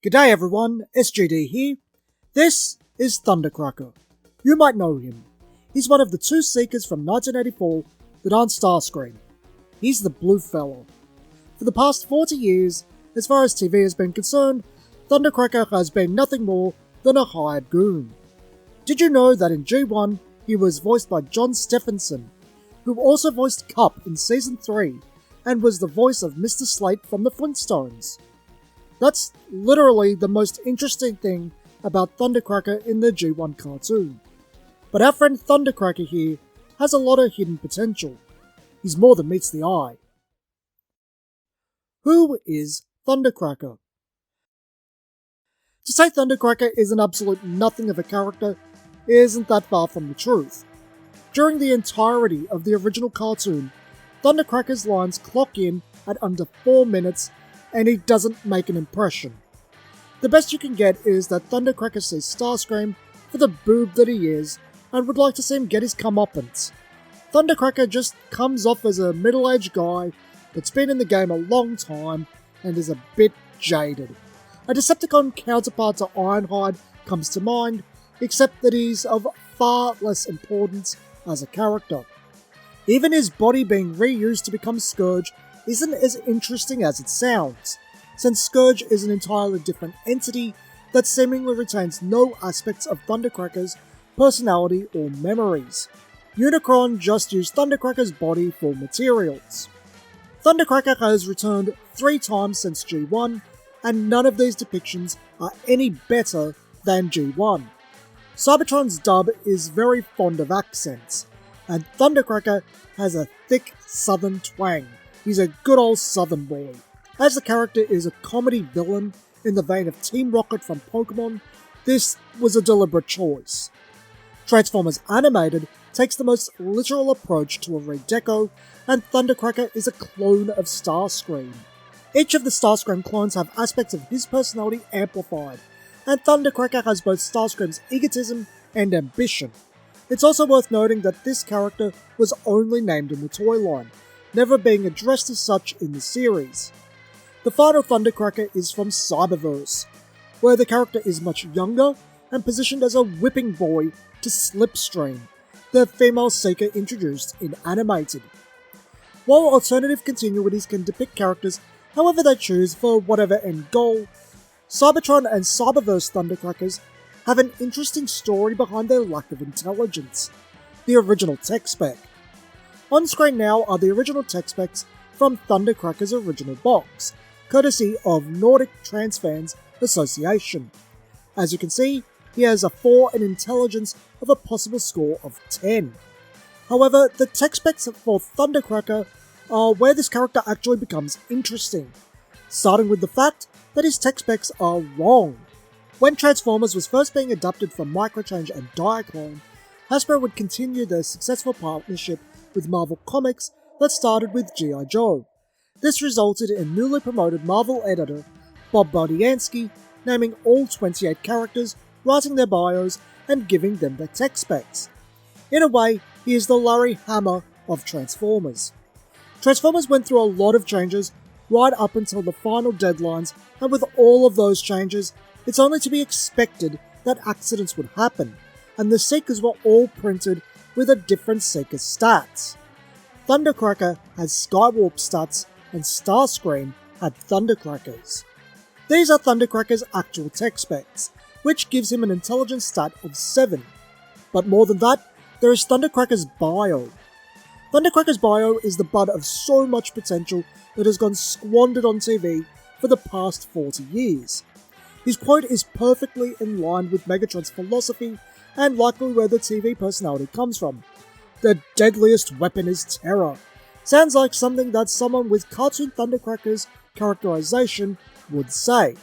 G'day everyone, SGD here. This is Thundercracker. You might know him. He's one of the two Seekers from 1984 that aren't Starscream. He's the blue fella. For the past 40 years, as far as TV has been concerned, Thundercracker has been nothing more than a hired goon. Did you know that in G1 he was voiced by John Stephenson, who also voiced Cup in Season 3 and was the voice of Mr. Slate from the Flintstones? That's literally the most interesting thing about Thundercracker in the G1 cartoon. But our friend Thundercracker here has a lot of hidden potential. He's more than meets the eye. Who is Thundercracker? To say Thundercracker is an absolute nothing of a character isn't that far from the truth. During the entirety of the original cartoon, Thundercracker's lines clock in at under 4 minutes and he doesn't make an impression. The best you can get is that Thundercracker sees Starscream for the boob that he is and would like to see him get his comeuppance. Thundercracker just comes off as a middle-aged guy that's been in the game a long time and is a bit jaded. A Decepticon counterpart to Ironhide comes to mind, except that he's of far less importance as a character. Even his body being reused to become Scourge isn't as interesting as it sounds, since Scourge is an entirely different entity that seemingly retains no aspects of Thundercracker's personality or memories. Unicron just used Thundercracker's body for materials. Thundercracker has returned 3 times since G1, and none of these depictions are any better than G1. Cybertron's dub is very fond of accents, and Thundercracker has a thick southern twang. He's a good old southern boy. As the character is a comedy villain in the vein of Team Rocket from Pokemon, this was a deliberate choice. Transformers Animated takes the most literal approach to a redeco, and Thundercracker is a clone of Starscream. Each of the Starscream clones have aspects of his personality amplified, and Thundercracker has both Starscream's egotism and ambition. It's also worth noting that this character was only named in the toy line, never being addressed as such in the series. The final Thundercracker is from Cyberverse, where the character is much younger and positioned as a whipping boy to Slipstream, the female Seeker introduced in Animated. While alternative continuities can depict characters however they choose for whatever end goal, Cybertron and Cyberverse Thundercrackers have an interesting story behind their lack of intelligence: the original tech spec. On screen now are the original tech specs from Thundercracker's original box, courtesy of Nordic Transfans Association. As you can see, he has a 4 in intelligence of a possible score of 10. However, the tech specs for Thundercracker are where this character actually becomes interesting, starting with the fact that his tech specs are wrong. When Transformers was first being adapted from Microchange and Diaclone, Hasbro would continue their successful partnership with Marvel Comics that started with G.I. Joe. This resulted in newly promoted Marvel editor Bob Budiansky naming all 28 characters, writing their bios, and giving them their tech specs. In a way, he is the Larry Hama of Transformers. Transformers went through a lot of changes right up until the final deadlines, and with all of those changes, it's only to be expected that accidents would happen, and the Seekers were all printed with a different Seeker stats. Thundercracker has Skywarp stats, and Starscream had Thundercrackers. These are Thundercracker's actual tech specs, which gives him an intelligence stat of 7. But more than that, there is Thundercracker's bio. Thundercracker's bio is the bud of so much potential that has gone squandered on TV for the past 40 years. His quote is perfectly in line with Megatron's philosophy and likely where the TV personality comes from. "The deadliest weapon is terror." Sounds like something that someone with cartoon Thundercracker's characterization would say.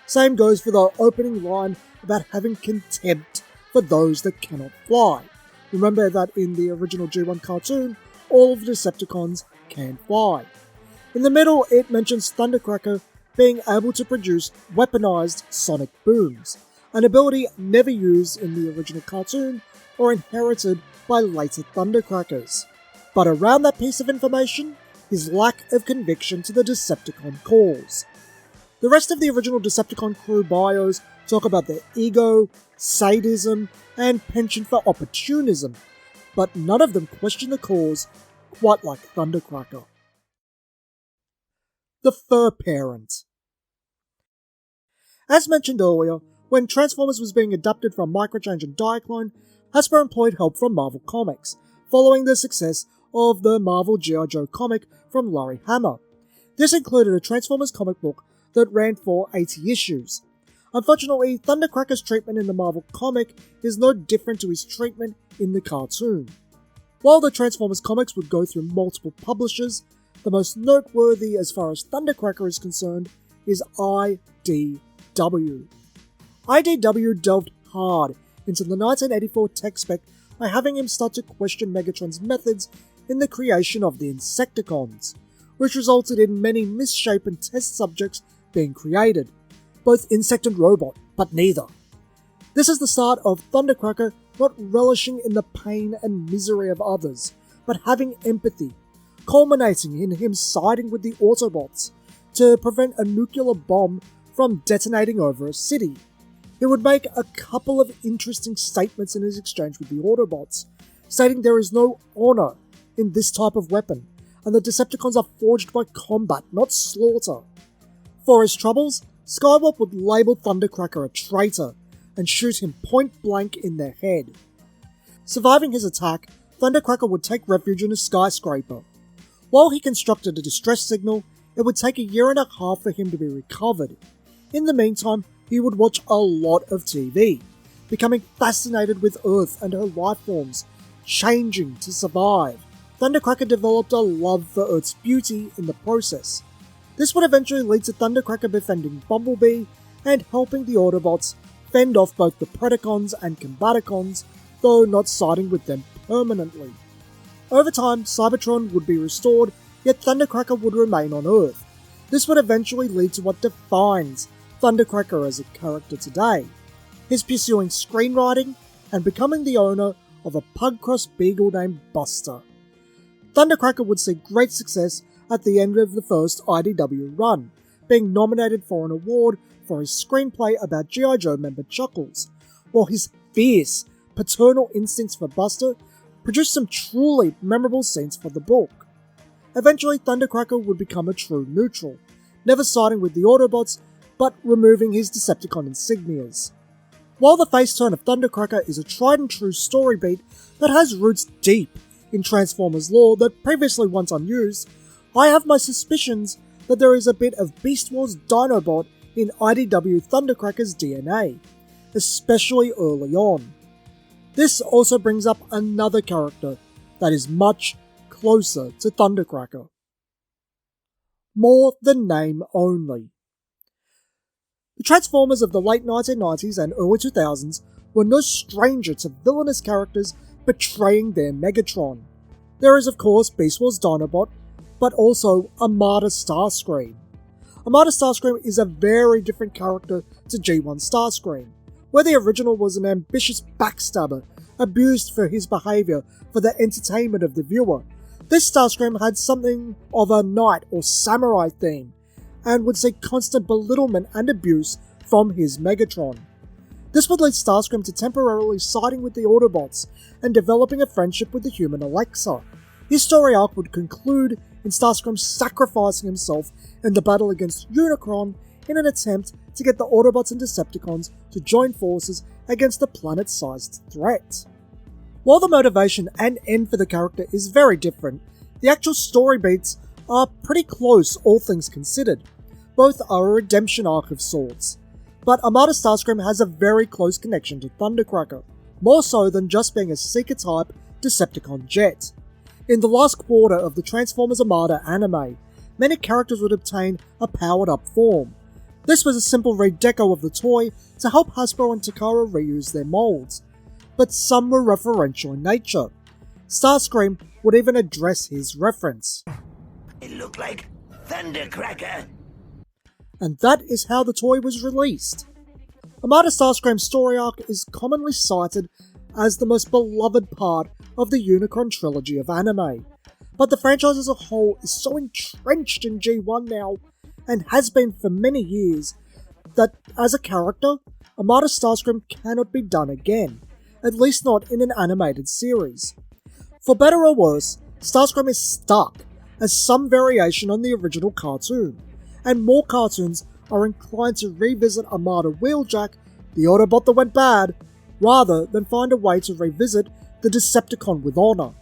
Same goes for the opening line about having contempt for those that cannot fly. Remember that in the original G1 cartoon, all of the Decepticons can fly. In the middle, it mentions Thundercracker being able to produce weaponized sonic booms, an ability never used in the original cartoon or inherited by later Thundercrackers. But around that piece of information, his lack of conviction to the Decepticon cause. The rest of the original Decepticon crew bios talk about their ego, sadism, and penchant for opportunism, but none of them question the cause quite like Thundercracker. The Fur Parent. As mentioned earlier, when Transformers was being adapted from Microchange and Diaclone, Hasbro employed help from Marvel Comics, following the success of the Marvel G.I. Joe comic from Larry Hama. This included a Transformers comic book that ran for 80 issues. Unfortunately, Thundercracker's treatment in the Marvel comic is no different to his treatment in the cartoon. While the Transformers comics would go through multiple publishers, the most noteworthy as far as Thundercracker is concerned is IDW. IDW delved hard into the 1984 tech spec by having him start to question Megatron's methods in the creation of the Insecticons, which resulted in many misshapen test subjects being created, both insect and robot, but neither. This is the start of Thundercracker not relishing in the pain and misery of others, but having empathy, culminating in him siding with the Autobots to prevent a nuclear bomb from detonating over a city. He would make a couple of interesting statements in his exchange with the Autobots, stating there is no honor in this type of weapon, and the Decepticons are forged by combat, not slaughter. For his troubles, Skywarp would label Thundercracker a traitor and shoot him point blank in the head. Surviving his attack, Thundercracker would take refuge in a skyscraper. While he constructed a distress signal, it would take a year and a half for him to be recovered. In the meantime, he would watch a lot of TV, becoming fascinated with Earth and her life forms, changing to survive. Thundercracker developed a love for Earth's beauty in the process. This would eventually lead to Thundercracker befriending Bumblebee and helping the Autobots fend off both the Predacons and Combaticons, though not siding with them permanently. Over time, Cybertron would be restored, yet Thundercracker would remain on Earth. This would eventually lead to what defines Thundercracker as a character today, his pursuing screenwriting and becoming the owner of a pug-cross beagle named Buster. Thundercracker would see great success at the end of the first IDW run, being nominated for an award for his screenplay about G.I. Joe member Chuckles, while his fierce, paternal instincts for Buster produced some truly memorable scenes for the book. Eventually, Thundercracker would become a true neutral, never siding with the Autobots, but removing his Decepticon insignias. While the face turn of Thundercracker is a tried and true story beat that has roots deep in Transformers lore that previously once unused, I have my suspicions that there is a bit of Beast Wars Dinobot in IDW Thundercracker's DNA, especially early on. This also brings up another character that is much closer to Thundercracker. More than name only. The Transformers of the late 1990s and early 2000s were no stranger to villainous characters betraying their Megatron. There is of course Beast Wars Dinobot, but also Armada Starscream. Armada Starscream is a very different character to G1 Starscream, where the original was an ambitious backstabber, abused for his behaviour for the entertainment of the viewer. This Starscream had something of a knight or samurai theme, and would see constant belittlement and abuse from his Megatron. This would lead Starscream to temporarily siding with the Autobots and developing a friendship with the human Alexa. His story arc would conclude in Starscream sacrificing himself in the battle against Unicron in an attempt to get the Autobots and Decepticons to join forces against the planet-sized threat. While the motivation and end for the character is very different, the actual story beats are pretty close all things considered. Both are a redemption arc of sorts, but Armada Starscream has a very close connection to Thundercracker, more so than just being a Seeker-type Decepticon jet. In the last quarter of the Transformers Armada anime, many characters would obtain a powered-up form. This was a simple redeco of the toy to help Hasbro and Takara reuse their molds, but some were referential in nature. Starscream would even address his reference. It looked like Thundercracker. And that is how the toy was released. Armada Starscream's story arc is commonly cited as the most beloved part of the Unicron trilogy of anime, but the franchise as a whole is so entrenched in G1 now, and has been for many years, that as a character, Armada Starscream cannot be done again, at least not in an animated series. For better or worse, Starscream is stuck as some variation on the original cartoon, and more cartoons are inclined to revisit Armada Wheeljack, the Autobot that went bad, rather than find a way to revisit the Decepticon with honour.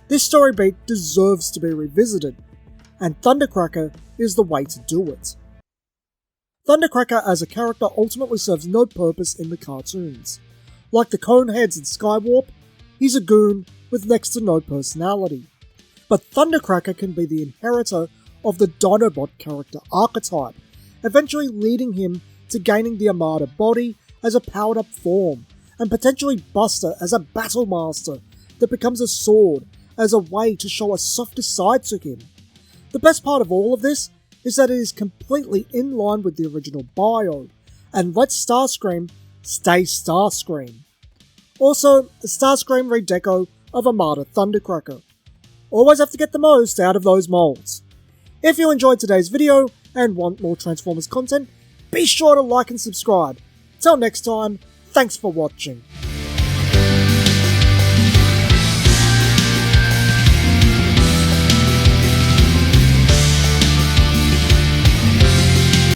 This story beat deserves to be revisited, and Thundercracker is the way to do it. Thundercracker as a character ultimately serves no purpose in the cartoons. Like the Coneheads in Skywarp, he's a goon with next to no personality. But Thundercracker can be the inheritor of the Dinobot character archetype, eventually leading him to gaining the Armada body as a powered-up form, and potentially Buster as a battle master that becomes a sword as a way to show a softer side to him. The best part of all of this is that it is completely in line with the original bio, and lets Starscream stay Starscream. Also, a Starscream redeco of Armada Thundercracker. Always have to get the most out of those molds. If you enjoyed today's video and want more Transformers content, be sure to like and subscribe. Till next time, thanks for watching.